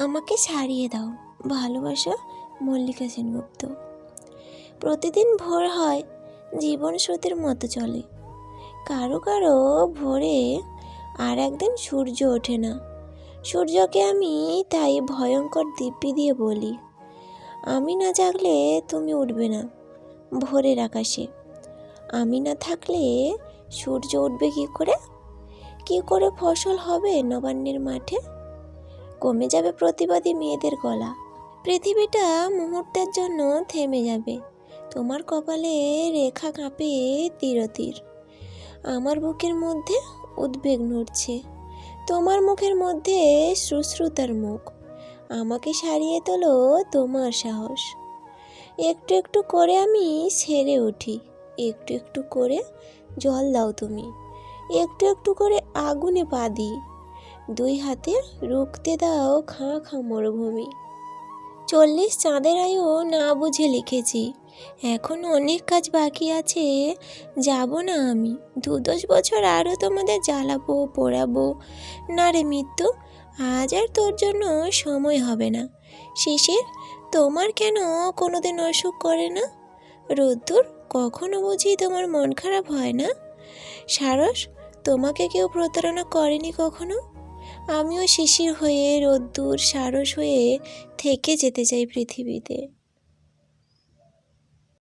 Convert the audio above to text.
আমাকে ছাড়িয়ে দাও। ভালোবাসা, মল্লিকা সেনগুপ্ত। প্রতিদিন ভোর হয়, জীবন স্রোতের মতো চলে। কারো কারো ভোরে আর একদিন সূর্য ওঠে না। সূর্যকে আমি তাই ভয়ঙ্কর দিব্যি দিয়ে বলি, আমি না জাগলে তুমি উঠবে না ভোরের আকাশে। আমি না থাকলে সূর্য উঠবে কি করে? কি করে ফসল হবে নবান্নের মাঠে? কমে যাবে প্রতিবাদী মেয়েদের গলা। পৃথিবীটা মুহূর্তের জন্য থেমে যাবে। তোমার কপালে রেখা কাঁপে তীর তীর। আমার বুকের মধ্যে উদ্বেগ নড়ছে, তোমার মুখের মধ্যে শুশ্রুতার মুখ। আমাকে সারিয়ে তোলো তোমার সাহস। একটু একটু করে আমি ছেড়ে উঠি, একটু একটু করে জল দাও তুমি, একটু একটু করে আগুনে পা দিই। দুই হাতে রুখতে দাও খাঁ খাঁ মরুভূমি। 40 চাঁদের আয়ু না বুঝে লিখেছি, এখন অনেক কাজ বাকি আছে, যাব না আমি। 2-10 বছর আরও তোমাদের জ্বালাবো পোড়াবো। না রে মৃত্যু, আজ আর তোর জন্য সময় হবে না। শিশির, তোমার কেন কোনোদিন অসুখ করে না? রোদ্দুর, কখনো বুঝি তোমার মন খারাপ হয় না? সারস, তোমাকে কেউ প্রতারণা করেনি কখনো? আমিও শিশির হয়ে, রোদ্দুর, সারস হয়ে থেকে যেতে চাই পৃথিবীতে।